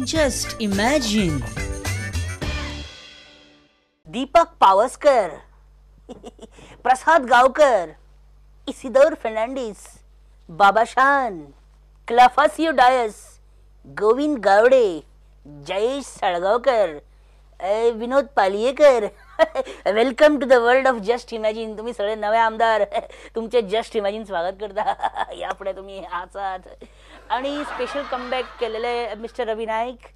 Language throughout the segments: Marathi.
Just imagine. दीपक पावसकर, प्रसाद गावकर, इसिदोर फर्नांडिस, बाबाशान, क्लाफासियो Dias, Govind Gawade, Jayesh Salgaonkar, Vinod Palyekar. Welcome to the world of just imagine. तुम्ही सगळे नवे आमदार तुमचे जस्ट इमॅजिन स्वागत करता. यापुढे तुम्ही आसात. आणि स्पेशल कमबॅक केलेले मिस्टर रवी नाईक,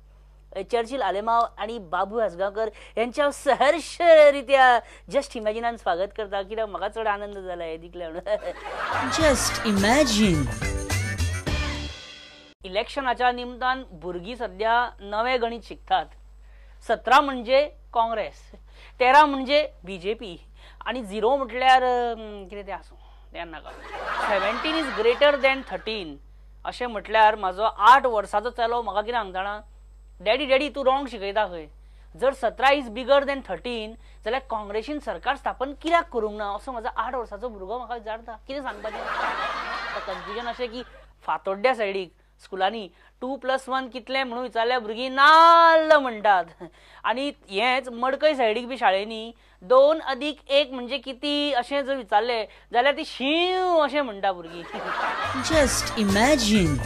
चर्चिल आलेमाव आणि बाबू हसगावकर यांच्या सहर्षरित्या जस्ट इमॅजिनान स्वागत करता. कित्याक म्हाका चड आनंद जाला हे दिकल्यान. Just imagine. इलेक्शनाच्या निमतान भुरगीं सध्या नवे गणित शिकतात. 17 म्हणजे काँग्रेस, 13 म्हणजे बीजेपी आणि 0 म्हटल्यार कितें तें आसूं तें नाका. 17 इज ग्रेटर दॅन 13 अशें म्हटल्यार म्हाजो 8 वर्साचो चलो म्हाका कितें सांगता जाणा, डॅडी डॅडी तूं रॉंग शिकयता खंय. जर 17 इज बिगर दॅन 13 जाल्यार काँग्रेसीन सरकार स्थापन कित्याक करूंक ना असो म्हाजो 8 वर्साचो भुरगो म्हाका विचारता. कितें सांगपाचें. कन्फ्युजन अशें की फातोड्ड्या सायडीक स्कुलांनी 2+1 कितले म्हणून विचारल्या भुरगीं नाल्ल म्हणटात. आणि हेच मडकय सायडीक बी शाळेंनी 2+1 म्हणजे किती अशें जर विचारलें जाल्यार ती शीव अशें म्हणटा भुरगीं. Just imagine.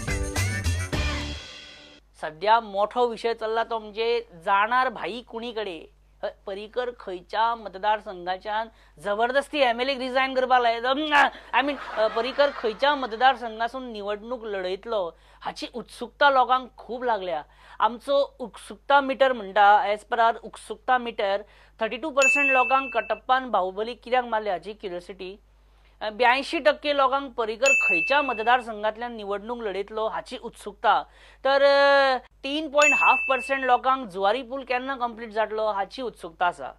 सध्या मोठो विषय चल्ला तो म्हणजे जाणार भाई कुणी कडे. पर्रीकर खंयच्या मतदारसंघाच्यान जबरदस्ती MLA रिजायन करपाक लायता. आय मीन पर्रीकर खंयच्या मतदारसंघासून निवडणूक लढयतलो हाची उत्सुकता लोकांक खूब लागल्या. आमचो उत्सुकता मिटर म्हणटा, एज पर आर उत्सुकता मिटर 32% लोकांक कटप्पान बाहुबली कित्याक मारले हाची क्युरियोसिटी. 82% लोकांक पर्रीकर खंयच्या मतदारसंघातल्यान निवडणूक लढयतलो हाची उत्सुकता. तर 3.5% लोकांक जुवारी पूल केन्ना कंप्लीट जातलो हाची उत्सुकता आसा.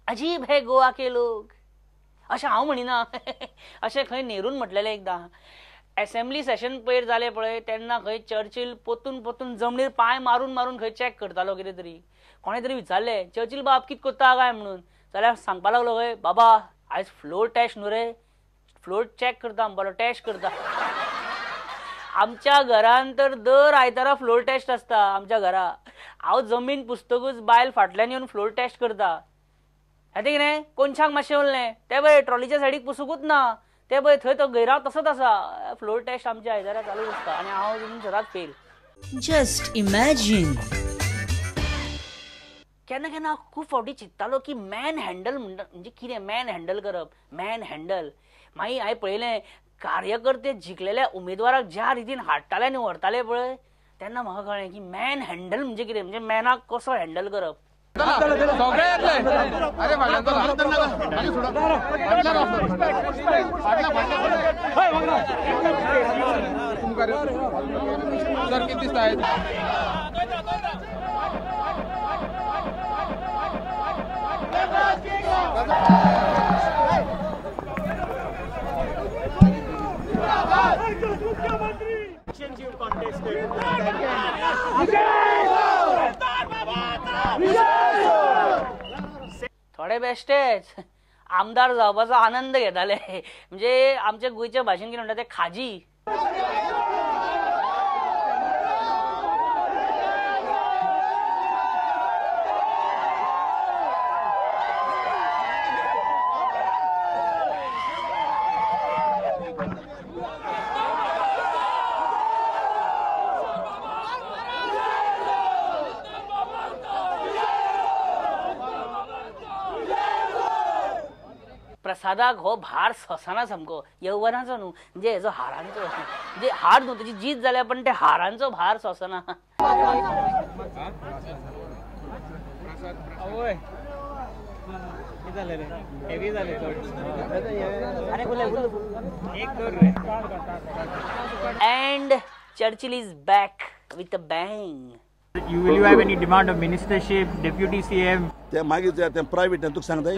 अजीब है गोवा के लोग अशें हांव म्हणिना. अशें खंय नेरून म्हटलेलें एकदां. असेंब्ली सेशन पयर जालें पळय तेन्ना खंय चर्चिल पोतून पोतून जमनीर पांय मारून मारून खंय चॅक करतालो कितें तरी. कोणें तरी विचारलें चर्चिल बाब कितें कोत्ता काय म्हणून. जाल्यार सांगपा लागलो खंय बाबा आयज फ्लोर टेस्ट न्हू रे, फ्लोर चॅक करता बरो टेस्ट करता. आमच्या घरान तर दर आयतारा फ्लोर टेस्ट आसता. आमच्या घरा हांव जमीन पुस्तकूच बायल फाटल्यान येवन फ्लोर टेस्ट करता. हें कितें कोनशाक मातशें उरलें तें पळय ट्रॉलीच्या सायडीक पुसूकूच ना. ते पळय थंय तो गैराव तसोच आसा. फ्लोर टेस्ट आमच्या आयतारा चालूच आसता आनी हांव तितून सदांच फेल. Just imagine. केन्ना केन्ना खूब फावटी चिंततालो की मॅन हँडल म्हणजे कितें मॅन हँडल करप. मॅन हँडल मागीर हांवें पळयलें कार्यकर्ते जिखलेल्या उमेदवाराक ज्या रितीन हाडटाले आनी व्हरताले पळय तेन्ना म्हाका कळ्ळें की मॅन हँडल म्हणजे कितें, म्हणजे मॅनाक कसो हँडल करप. थोडे बेश्टेच आमदार जावपाचो आनंद घेताले. म्हणजे आमच्या गोंयच्या भाशेन कितें म्हणटा ते खाजी. प्रसादाक हो भार सोसना सामको. यौवनाचो न्हू म्हणजे हेजो हारांचो. म्हणजे हार न्हू तेजी जीत जाल्या पण ते हारांचो भार सोसना. And Churchill is back with a bang. Will you have any demand of ministership, deputy CM? ते मागीर ते प्रायव्हेट तुका सांगताय.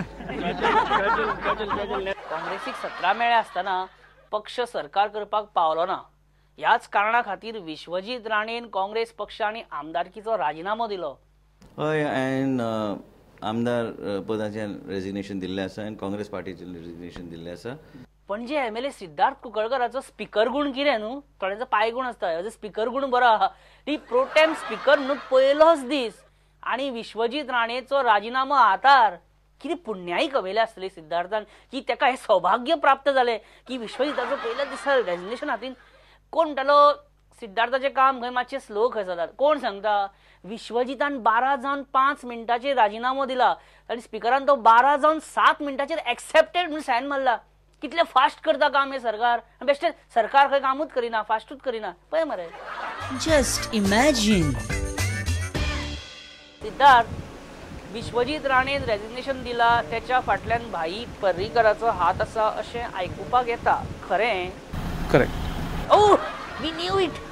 काँग्रेसीक 17 मेळे आसतना पक्ष सरकार करपाक पावलो ना. ह्याच कारणा खातीर विश्वजीत राणेन काँग्रेस पक्ष आनी आमदारकीचो राजिनामो दिलो. हय हांवें आमदार पदाचें रेजिग्नेशन दिल्लें आसा आनी काँग्रेस पार्टीचें रेजिग्नेशन दिल्लें आसा. पण जे एम एल ए सिद्धार्थ कुंकळकराचो स्पीकर गुण कितें न्हू, थोड्यांचो पाय गुण आसता, हेजो स्पीकर गुण बरो आहा. ती प्रोटेम स्पीकर न्हू पयलोच दीस आणि विश्वजीत राणेचो राजिनामो हातार. कितें पुण्याई कमयले आसतली सिद्धार्थान की तेका हे सौभाग्य प्राप्त जालें की विश्वजिताचो पयल्या दिसा रेजिग्नेशन हातीन. कोण म्हणटालो सिद्धार्थाचें काम खंय मातशें स्लो खंय जाता. कोण सांगता विश्वजितान 12 जावन 5 मिनटाचेर राजिनामो दिला आनी स्पीकरान तो 12 जावन 7 मिनटाचेर एक्सेप्टेड म्हणून सायन मारला. कितले फास्ट करता काम हे सरकार. बेश्टे सरकार खंय कामूच करिना, फास्टूच करिना पळय मरे. Just imagine. सिद्धार्थ विश्वजीत राणेन रेजिग्नेशन दिला त्याच्या फाटल्यान भाई पर्रीकराचो हात आसा अशें आयकुपाक येता. खरें? Correct. Oh we knew it.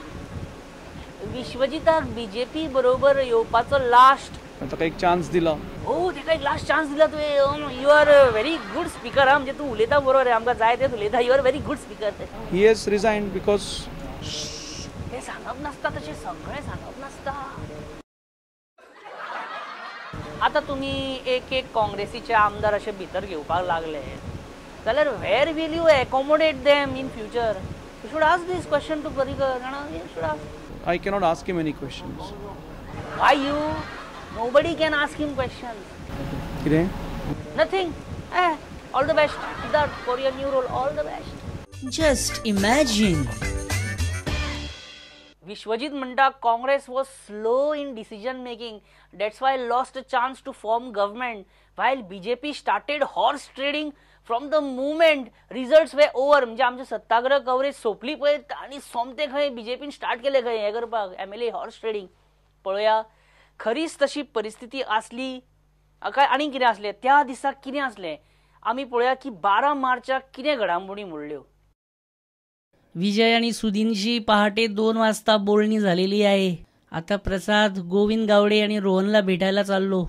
विश्वजिताक बीजेपी बरोबर येवपाचो लास्ट ताका एक चान्स दिला. ओ तेका एक लास्ट चान्स दिला तुवें. You are very good speaker. म्हणजे तू उलयता बरोबर, आमकां जाय तेच उलयता. You are very good speaker. He has resigned because ते सांगप नासता, तशें सगळें सांगप नासता. आता तुम्ही एक एक काँग्रेसीचे आमदार असे भितर घेवपाक लागले जाल्यार where will you accommodate them in future. You should ask this question to Parrikar. You should ask. I cannot ask him any questions. Why you? Nobody can ask him questions. कितें? Nothing. All the best Siddharth for your new role. All the best. Just imagine. Vishwajit म्हणटा Congress was slow in decision making, that's why lost a chance to form government, while BJP started horse trading from the movement results way over. म्हणजे आमचे सत्ताग्रह कव्हरेज सोंपली पळय आनी सोमते खंय बीजेपीन स्टार्ट केले खंय हे करपाक एमएलए हॉर्स ट्रेडिंग. पळोवया खरीच तशी परिस्थिती आसली काय आनी कितें आसलें त्या दिसाक कितें आसलें आमी पळोवया की 12 मार्चाक कितें घडामोडी घडल्यो. विजय आणि सुधींची पहाटे 2 वाजता बोलणी झालेली आहे. आता प्रसाद, गोविंद गावडे आणि रोहनला भेटायला चाललो.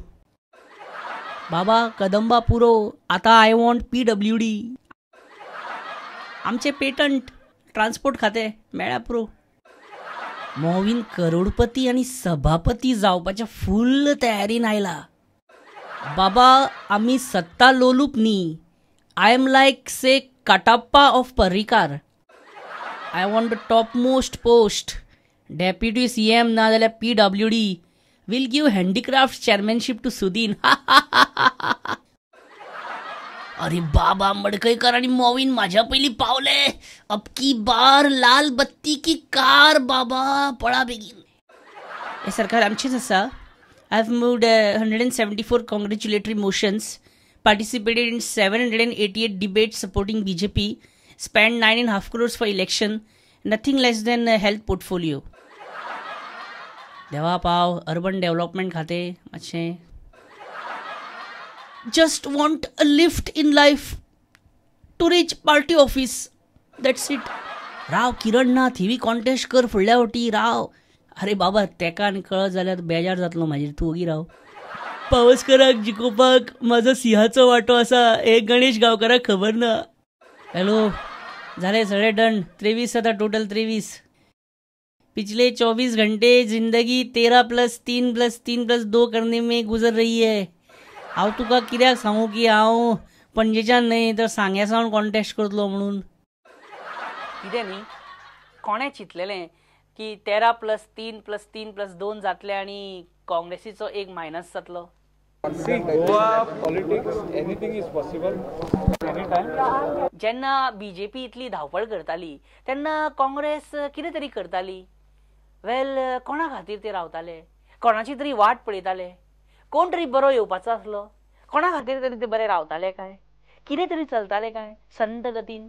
बाबा कदंबा पुरो. आता आय वॉन्ट PWD. आमचे पेटंट ट्रान्सपोर्ट खाते मेळ्ळ्या पुरो. मोविन करोडपती आणि सभापती जावपाच्या फुल्ल तयारीन आयला. बाबा आम्ही सत्ता लोलूप न्ही. I am like say Kattappa of Parrikar. I want the top most post. Deputy CM ना जाल्यार PWD. Will give handicraft chairmanship to Sudin. अरे बाबा मडकईकर आणि मोविन माझ्या पहिली पावले. अबकी बार लाल बत्ती की कार. बाबा पळा बेगीन. हे सरकार आमचेच आसा. I have moved 174 congratulatory motions, participated in 788 debates supporting BJP, spent 9.5 crores for election, nothing less than a health portfolio. देवा पाव अर्बन डेव्हलपमेंट खाते मातशें. Just want a lift in life to reach party office. That's it. राव किरण ना थिवी कॉन्टेस्ट कर फुडल्या वटी राव. अरे बाबा तेका आनी कळत जाल्यार बेजार जातलो म्हाजेर. तूं ओगी राव. पावसकराक जिखोवपाक म्हजो सिंहाचो वांटो आसा हे गणेश गांवकाराक खबर ना. हॅलो झाले सगळे डन. 23 आता टोटल 23. पिछले 24 घंटे जिंदगी 13 + 3 + 3 + 2 करने में गुजर रही है. हांव तुका कित्याक सांगू की हांव पणजेच्यान न्हय तर सांग्यासावन कॉन्टेस्ट करतलो म्हणून. कितें न्ही कोणें चिंतलेलें की 13 + 3 + 3 + 2 जातले आनी काँग्रेसीचो एक मायनस जातलो. जेन्ना बीजेपी इतली धांवपळ करताली तेन्ना काँग्रेस कितें तरी करताली. वेल कोणा खातीर ते रावताले, कोणाची तरी वाट पळयताले, कोण तरी बरो येवपाचो आसलो, कोणा खातीर तरी ते बरे रावताले काय, कितें तरी चलताले काय संत गतीन.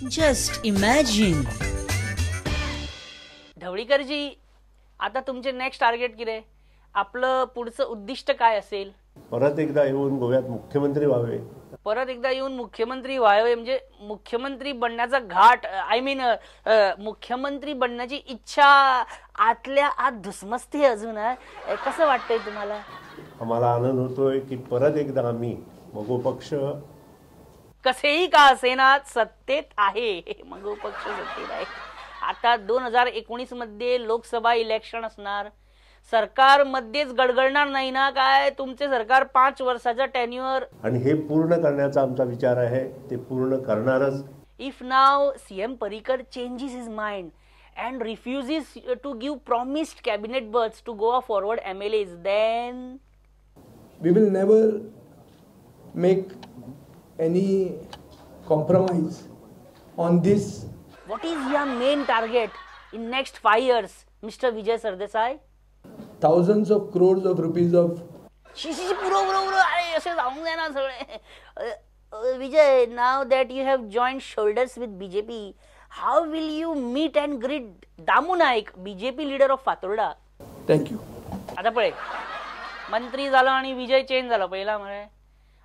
Just imagine. ढवळीकरजी, आता तुमचे नेक्स्ट टार्गेट किती? आपलं पुढचं उद्दिष्ट काय असेल? परत एकदा येऊन गोव्यात मुख्यमंत्री व्हावे. परत एकदा येऊन मुख्यमंत्री व्हावे म्हणजे मुख्यमंत्री बनण्याचा घाट, आय मीन मुख्यमंत्री बनण्याची इच्छा आतल्या आत धुसमसते अजून. कसं वाटतंय तुम्हाला? आम्हाला आनंद होतोय की परत एकदा आम्ही मगो पक्ष कसेही का असेना सत्तेत आहे. मगो पक्ष सत्तेत आहे. आता 2019 मध्ये लोकसभा इलेक्शन असणार. सरकार मध्येच गडगडणार नाही ना काय? तुमचे सरकार 5 वर्षाचा टेन्युअर, आणि हे पूर्ण करण्याचा आमचा विचार आहे. ते पूर्ण करणारच. If now CM Parrikar changes his mind and refuses to give promised cabinet berths to go forward MLAs, then we will never make any compromise on this. What is your main target in next 5 years, Mr. Vijay Sardesai? Thousands of crores of rupees of पुरो अरे असे जाऊन दे ना सगळे. विजय, now that you have joined shoulders with BJP, how will you meet and greet Damu Naik, BJP leader of Fatorda? thank you. आता पळे मंत्री झाला आणि विजय चेंज झाला पहिला म्हणे.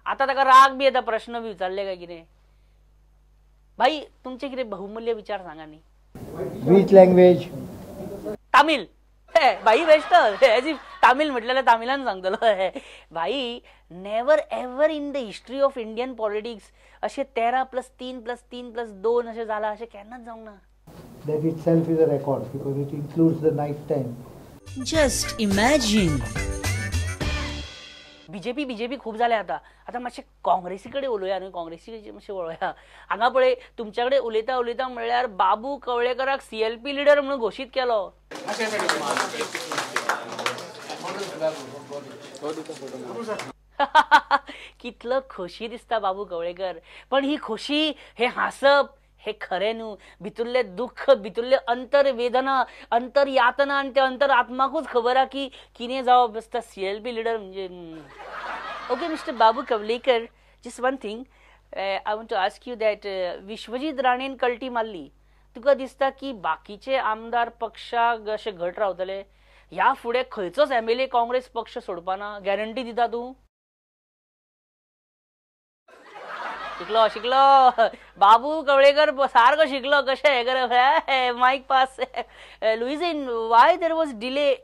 आता त्याका राग बी येता, प्रश्न बी विचारले काय की नाही? भाई तुमचे किती बहुमूल्य विचार सांगा नी. Which language? तामिळ. भाई बेस्ट तामिळ म्हटलेलं तामिळान सांगतलो. भाई never ever in the history of Indian politics असे 13+3+3+2 असे झाला असे केन्नाच जाऊ ना. That itself is a record because it includes the night time. Just imagine. BJP खूप झाले. आता मातशे काँग्रेसीकडे उलोया न्हू. काँग्रेसी मातशे वळोया. हांगा पळय तुमच्याकडे उलयता म्हणल्यार बाबू कवळेकराक CLP लिडर म्हणून घोषित केलो. कितलं खोशी दिसता बाबू कवळेकर. पण ही खोशी, हे हासप, हे खरे न्हू. भितुरले दुःख, भितुरले अंतरवेदना, अंतरयातना आणि त्या अंतर आत्माकूच खबर हा की किने जावप असता CLP लिडर म्हणजे. Okay mister Babu Kavlekar, just one thing I want to ask you that Vishwajit राणेन कल्टी मारली. तुका दिसता की बाकीचे आमदार पक्षाक असे घट रावतले? ह्या फुडें खंयचोच MLA काँग्रेस पक्ष सोडपाना? गॅरंटी दिता तू? शिकलो बाबू कवळेकर सारखं शिकलो. कशें हे करप? Mic pass. Luizinho, why there was delay?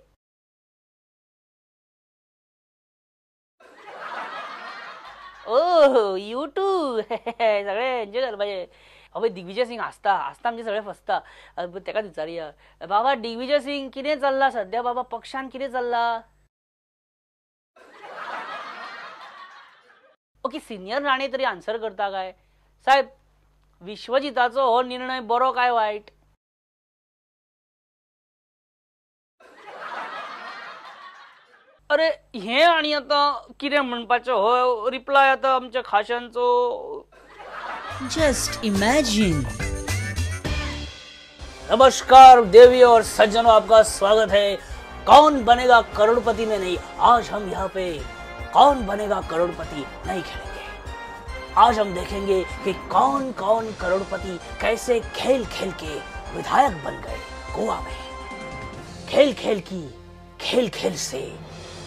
Oh you two सगळे एन्जॉय करपा पाहिजे. अबे दिग्विजय सिंग हसता आमचे सगळे फसता. तेका विचारया, बाबा दिग्विजय सिंग कितें चल्ला सध्या? बाबा पक्षान कितें चल्ला? ओके, सिनियर राणे तरी आन्सर करता काय? साहेब, विश्वजिताचो हो निर्णय बरो काय वाईट? अरे हे आणि आता कितें म्हणपाचें हो रिप्लाय आता आमच्या खाशांचो. Just imagine. नमस्कार देवी और सज्जनों, आपका स्वागत है कौन बनेगा करोड़पति में। नहीं, आज हम यहाँ पे कौन बनेगा करोड़पति नहीं खेलेंगे। आज हम देखेंगे कि कौन कौन करोड़पति कैसे खेल खेल के विधायक बन गए गोवा में। खेल खेल की, खेल खेल से,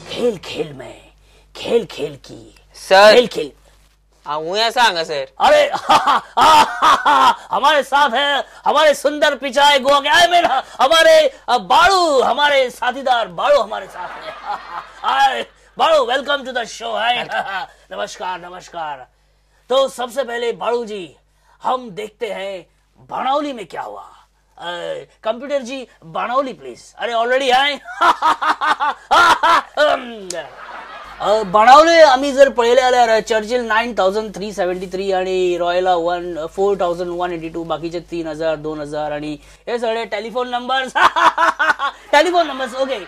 खेल खेल में, खेल खेल की सर, खेल खेल। सांगा सर। अरे हमारे साथ है हमारे सुंदर पिचाई गोवा के, मेरा हमारे बाळू, हमारे साथीदार बाळू हमारे साथ है। Balu, welcome to the show है। नमस्कार नमस्कार। तो सबसे पहले बाळू जी, हम देखते हैं बनावली में क्या हुआ। कंप्यूटर जी बनावली प्लीज। अरे ऑलरेडी आहे। बनावले आम्ही जर पळयले जाल्यार चर्चिल 9373 आणि रॉयला 4182, बाकीचे 3000 2000 आणि हे सगळे telephone numbers. Telephone numbers okay.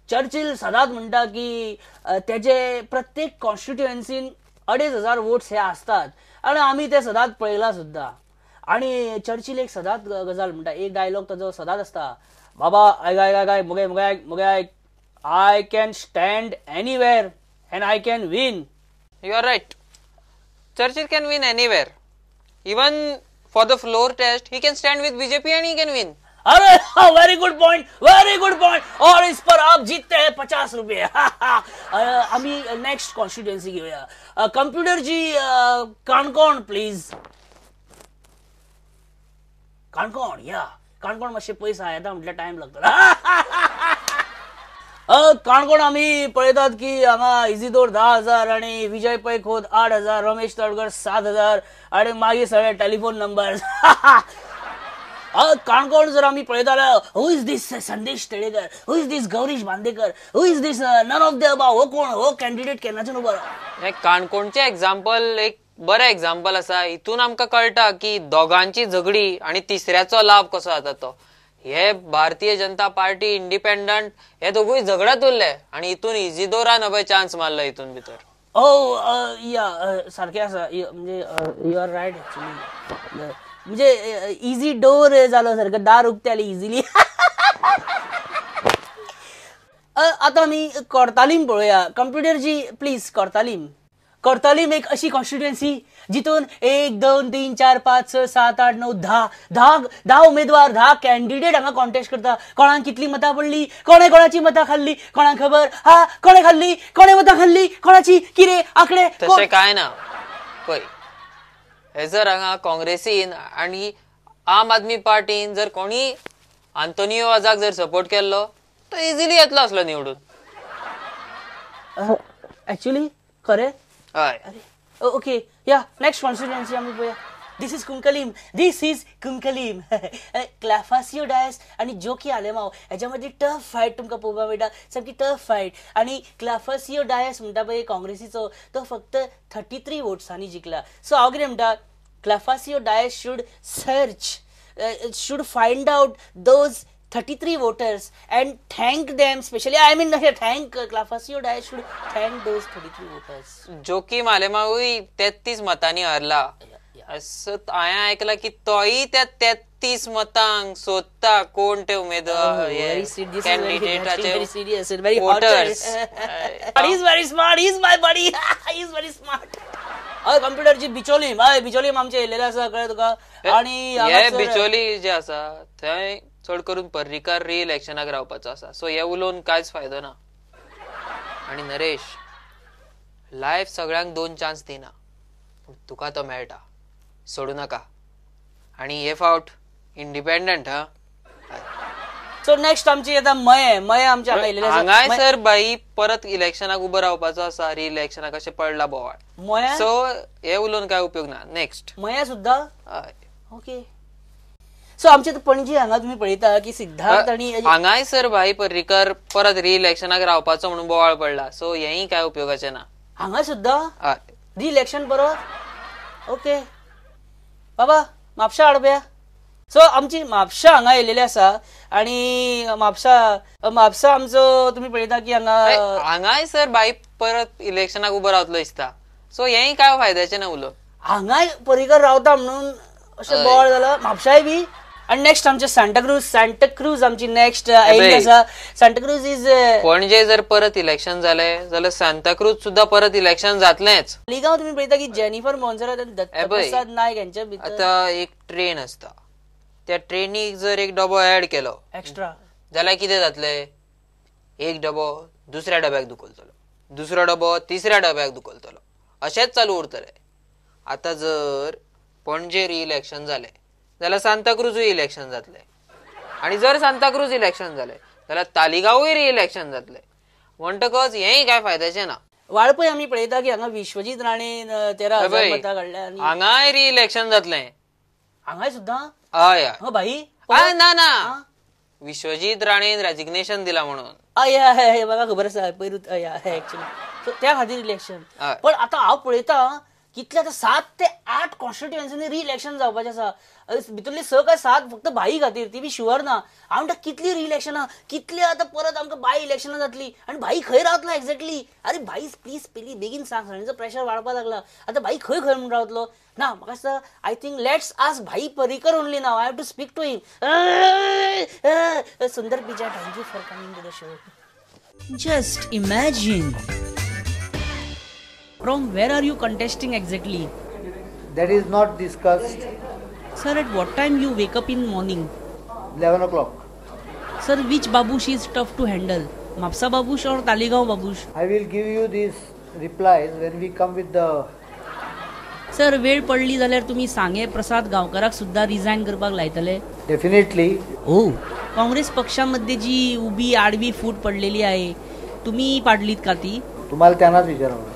Churchill सदात म्हणटा की त्याचे प्रत्येक कॉन्स्टिट्युएन्सीन 2500 वोट्स हे असतात आणि आम्ही ते सदात पळयला सुद्धा। आणि चर्चिल एक सदात गजाल म्हणटा, एक डायलॉग ताजो सदात असता, बाबा आय मगे I can stand anywhere and I can win. You are right. Churchill can win anywhere, even for the floor test, he can stand with BJP and he can win. अरे वेरी गुड पॉइंट. और इस पर आप जीतते हैं 50 रुपये. आम्ही नेक्स्ट कॉन्स्टिट्युएन्सी घेऊया. Computer ji Canacona please. काणकोण या काणकोण मातशें पयस आहा येता म्हटल्यार टायम लागतलो. काणकोण आम्ही पळयतात की हांगा इझीदोर 10,000 आणि विजय पै खोत 8,000, रमेश तळकर 7,000 आणि मागीर सगळे टेलिफोन नंबर. काणकोण जर आम्ही पळयता जाल्यार हू is this Sandesh Talekar, who is this Gaurish Bandekar, who is this none of the above. हो कोण हो कॅन्डिडेट केन्नाच्यान उबो राहा. काणकोणचे एक्झाम्पल एक बरें एक्झाम्पल आसा. हितून आमकां कळटा की दोगांची झगडी आणि तिसऱ्याचो लाभ कसो जाता तो. हे भारतीय जनता पार्टी, इंडिपेंडंट हे दोगूय झगडत उरले आणि हितून इझीदोरान अभय चान्स मारला हितून भितर. या सारखें आसा. म्हणजे यू आर रायट एक्चुअली. म्हणजे इझी डोर जालो सारखं दार उक्तेली इझिली. आता आमी कोर्तालीम पळोवया. Computer G please. कोर्तालीम एक अशी कॉन्स्टिट्युएन्सी जितून 1, 2, 3, 4, 5, 6, 7, 8, 9, 10 उमेदवार 10 कॅन्डिडेट हांगा कॉन्टेस्ट करता. कोणाक कितली मतां पडली, कोणे कोणाची मतां खाल्ली, कोणाक खबर हा, कोणे खाल्ली, कोणे मतां खाल्ली, कोणाची कितें आंकडे. तशें कांय ना. पळय हे जर हांगा काँग्रेसीन आणि आम आदमी पार्टीन जर कोणी आंतोनियो वाजाक जर सपोर्ट केल्लो तो इझिली येतलो असलो निवडून. एक्चुअली खरें. हय. ओके या नेक्स्ट कॉन्स्टिट्युएन्सी आमी पळोवया. दिस इज कुंकलीम. क्लाफासियो डायस आणि जोकी आलेमाव हेच्यामध्ये टफ फायट तुमकां पळोवपाक मेळटा. सामकी टफ फायट. आणि क्लाफासियो डायस म्हणटा पळय काँग्रेसीचो तो फक्त 33 वोट्सांनी जिखला. सो हांव कितें म्हणटा Clafasio Dias should find out those 33 voters and thank them specially. I mean thank Clafasio Dias should thank those 33 voters. जोकी मालेमावूय 33 मतांनी हरला. असं हांवें ऐकला की तोही त्या 33 मतांक सोदता कोण ते उमेदवार कॅन्डिडेटाचे voters. He is very smart. He is my buddy. He is very smart. कम्प्युटरची बिचोलीम आमचे येयलेले आसा कळ्ळें तुका. आणि हे बिचोली जे आसा थंय चड करून पर्रीकार री इलेक्शनाक रावपाचो आसा. सो हे उलोवन कांयच फायदो ना. आणि नरेश लायफ सगळ्यांक 2 चान्स दिना पूण तुका तो मेळटा. सोडू नाका. आणि हे फावट इंडिपेंडंट. हा सो नेक्स्ट आमची येता मये आमच्या हांगाय सर बाई परत इलेक्शनाक उबो रावपाचो आसा. री इलेक्शनाक अशें पडला बोवाळ. मया सो हे उलोवन काय उपयोग ना. नेक्स्ट मया सुद्धा. ओके. सो आमचे पणजी हांगा तुम्ही पळयता की सिद्धार्थ आणि हांगाय सर भाई पर्रीकर परत री इलेक्शनाक रावपाचो म्हणून बोवाळ पडला. सो हेय काय उपयोगाचे ना. हांगा सुद्धा री इलेक्शन परत. ओके बाबा म्हापशा हाडप्या. सो आमची म्हापशा हांगा येयलेली आसा आणि म्हापसा आमचो तुम्ही पळयता की हांगाय सर भाई परत इलेक्शनाक उबो रावतलो दिसता. सो हेय काय फायद्याचे ना उलोवन. हांगाय पर्रीकर रावता म्हणून अशें बोवाळ जाला म्हापशाय बी. आणि नेक्स्ट आमचे सांताक्रूज आमची नेक्स्ट आयिल्ली आसा. सांताक्रूज इज पणजे जर परत इलेक्शन जालें जाल्यार सांताक्रूज सुद्धा परत इलेक्शन जातलेंच. लिगांव तुम्ही पळयता की जेनिफर मोन्सेरात आनी दत्तप्रसाद नायक यांच्या भितर आतां एक ट्रेन आसता. त्या ट्रेनीक जर एक डबो ऍड केलो एक्स्ट्रा जाल्यार कितें जातलें. एक डबो दुसऱ्या डब्याक धुकलतलो, दुसरो डबो तिसऱ्या डब्याक धुकलतलो. अशेंच चालू उरतलें. आतां जर पणजे री इलेक्शन जालें जाल्यार सांताक्रूजूय इलेक्शन जातलें. आणि जर सांताक्रूज इलेक्शन जालें जाल्यार तालिगांवूय री इलेक्शन जातलें. म्हणटकच हेय काय फायद्याचें ना. वाळपय आमी पळयता की हांगा विश्वजीत राणेन 13,000 मतां काडल्या. हांगाय री इलेक्शन जातलें. हांगाय सुद्धा. हय हो भाई ना विश्वजीत राणेन रेजिग्नेशन दिला म्हणून. हय म्हाका खबर आसा पयरूच एक्चुअली. सो त्या खातीर इलेक्शन. पण आतां हांव पळयता कितले आतां 7 ते 8 कॉन्स्टिट्युएन्सीनी री इलेक्शन जावपाचें आसा. भितरली 6 काय 7 फक्त भाई खातीर ती बी शुअर ना. हांव म्हणटा कितली री इलेक्शनां कितली आतां परत आमकां बाय इलेक्शनां जातली. आनी भाई खंय रावतलो एक्झॅक्टली. अरे भाई प्लीज पेली बेगीन सांग. सगळ्यांचो प्रेशर वाडपाक लागला. आतां भाई खंय म्हणून रावतलो ना. म्हाका दिसता I think let's ask Bhai Parrikar only now. I have to speak to him. Sundar पिजा thank you for coming to the show. Just imagine from where are you contesting exactly. That is not discussed. Sir, at what time you wake up in morning? 11 o'clock. Sir, which babush is tough to handle? Mapsa babush or Talegaon babush? I will give you these replies when we come with the... Sir, वेळ पडली जाल्यार तुम्ही सांगे प्रसाद गांवकाराक सुद्धा रिझायन करपाक लायतले? Definitely. हो. काँग्रेस पक्षामध्ये जी उभी आडवी फूट पडलेली आहे, तुम्ही पाडलीत का ती? तुम्हाला त्यांनाच विचारावं.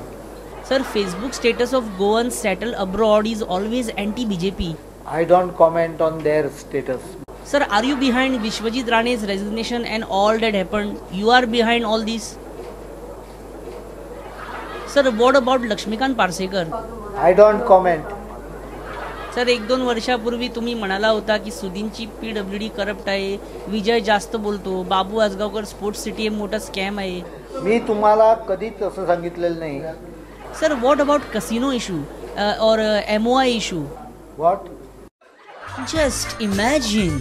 Sir, Facebook status of Goans settled abroad is always anti-BJP. I don't comment on their status. Sir, are you behind Vishwajit Rane's resignation and all that happened? You are behind all this? Sir, what about Lakshmikant Parsekar? I don't comment. Sir 1-2 वर्षापूर्वी तुम्ही म्हणाला होता की सुधींची PWD करप्ट आहे, विजय जास्त बोलतो, बाबू आजगावकर स्पोर्ट्स सिटी मोठा स्कॅम आहे. मी तुम्हाला कधीच असं सांगितलेलं नाही. Sir, what about casino issue और MOI issue? What? Just imagine.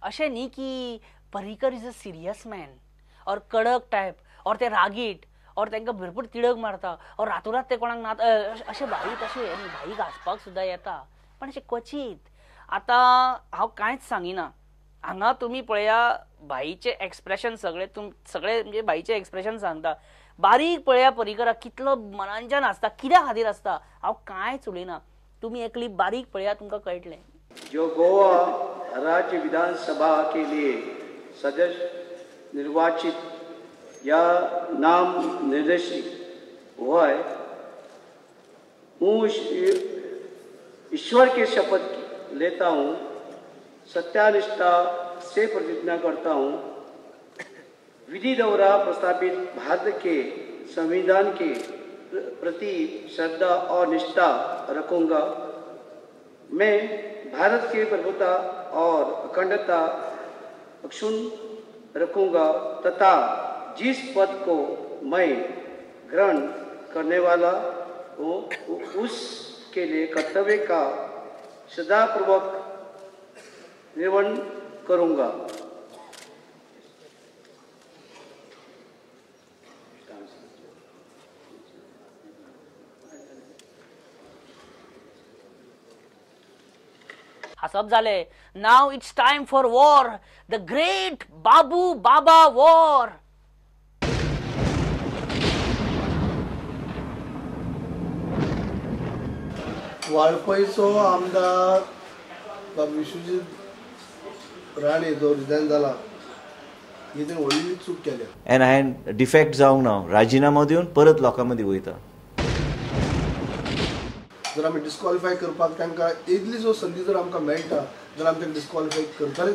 अशें न्ही की Parrikar is a serious man और कडक टायप और ते रागीट और तांकां भरपूर तिडक मारता और रातोरात ते कोणाक नात अशें भाईक अशें न्ही, भाई घासपाक सुद्दां येता पण अशें क्वचित. आतां हांव कांयच सांगिना. हांगा तुमी पळया भाईचे एक्सप्रेशन सगळे म्हणजे भाईचे एक्सप्रेशन सांगता. बारीक पळया पर्रीकराक कितलो मनांच्यान आसता, कित्या खातीर आसता, हांव कांयच उलयना. तुम्ही एक क्लिप बारीक पळया, तुमकां कळटलें. जो गोवा राज्य विधानसभा के लिए सदस्य निर्वाचित या नाम निर्देशित हुआ है, ईश्वर की शपथ लेता हूँ, सत्यानिष्ठा से प्रतिज्ञा करता हूँ, विधि द्वारा प्रस्तावित भारत के संविधान के प्रति श्रद्धा और निष्ठा रखूंगा. मैं भारत की प्रभुता और अखंडता अक्षुण्ण रखूंगा तथा जिस पद को मैं ग्रहण करने वाला हूँ उसके लिए कर्तव्य का श्रद्धापूर्वक निर्वहन करूंगा. हसप जाले. Now it's time for war, the great Babu Baba war. वाळपयचो आमदार विश्वजीत राणे जो रिजायन जाला हितून व्हडली चूक केल्या. एन हांवें डिफेक्ट जावंक ना, राजिनामा दिवन परत लोकां मदीं वयता. जर आमी डिस्क्वॉलिफाय करपाक तांकां इतली जो संदी जर आमकां मेळटा जाल्यार आमी तांकां डिस्क्वॉलिफाय करतले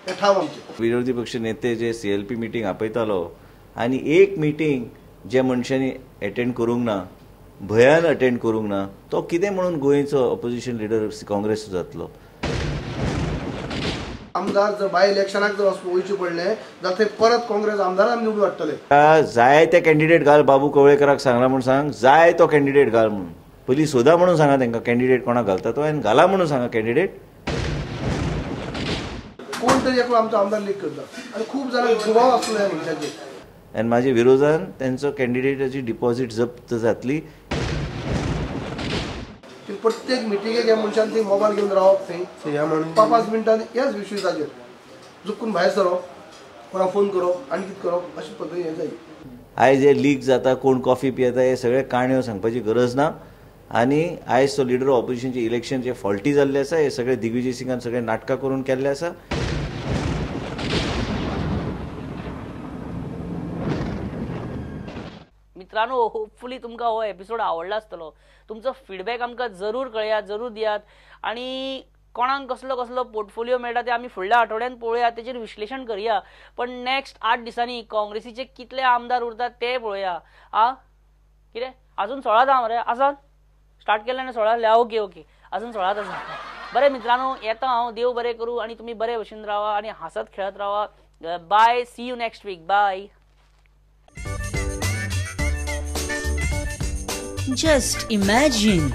हे ठाव आमचे. विरोधी पक्ष नेते जे CLP मिटींग आपयतालो आनी एक मिटींग जे मनशांनी अटेंड करूंक ना, भयान अटेंड करूंक ना, तो कितें म्हणून गोंयचो ऑपोजिशन लिडर काँग्रेस जातलो. आमदार जर बाय इलेक्शनाक जर वयचे पडले जाल्यार थंय परत काँग्रेस आमदारान निवडून हाडटले. जाय ते कॅन्डिडेट घाल, बाबू कवळेकराक सांगला म्हणून सांग, जाय तो कॅन्डिडेट घाल म्हणून. पयलीं सोदा म्हणून सांगा तांकां कॅन्डिडेट कोणाक घालता तो, आनी घाला म्हणून सांगा कॅन्डिडेट. कोण तरी एकलो आमचो आमदार लीक करता आनी खूब जाणांक दुबाव आसलो ह्या मनशाचेर. आनी म्हाज्या विरोधान तांचो कॅन्डिडेटाची डिपॉझिट जप्त जातली. प्रत्येक मिटिंगेक ह्या मनशान थंय मोबायल घेवन रावप, थंय 5-5 मिनटांनी ह्याच विशयाचेर चुकून भायर सरप, कोणाक फोन करप आनी कितें करप, अशे पद्दतीन हें जाय. आयज हे लीक जाता, कोण कॉफी पियेता, हे सगळे काणयो सांगपाची गरज ना. आनी आयज तो लिडर ऑपोजिशनचे इलेक्शन जे फॉल्टी जाल्ले आसा, हे सगळे दिग्विजय सिंगान सगळे नाटकां करून केल्ले आसा. मित्रांनो, होपफुली तुमकां हो एपिसोड आवडला आसतलो. तुमचो फीडबॅक आमकां जरूर कळयात, जरूर दियात. आणि कोणाक कसलो कसलो पोर्टफोलिओ मेळटा ते आमी फुडल्या आठवड्यान पळोवया, तेचेर विश्लेशण करया. पण नेक्स्ट 8 दिसांनी काँग्रेसीचे कितले आमदार उरतात ते पळोवया. कितें अजून 16 जावं मरे आसात? स्टार्ट केले ना 16 जाल्या? ओके अजून 16 आसा. बरें मित्रांनो, येता हांव. देव बरें करूं आनी तुमी बरे भशेन रावा आनी हांसत खेळत रावा. Bye, see you next week. Bye. Just imagine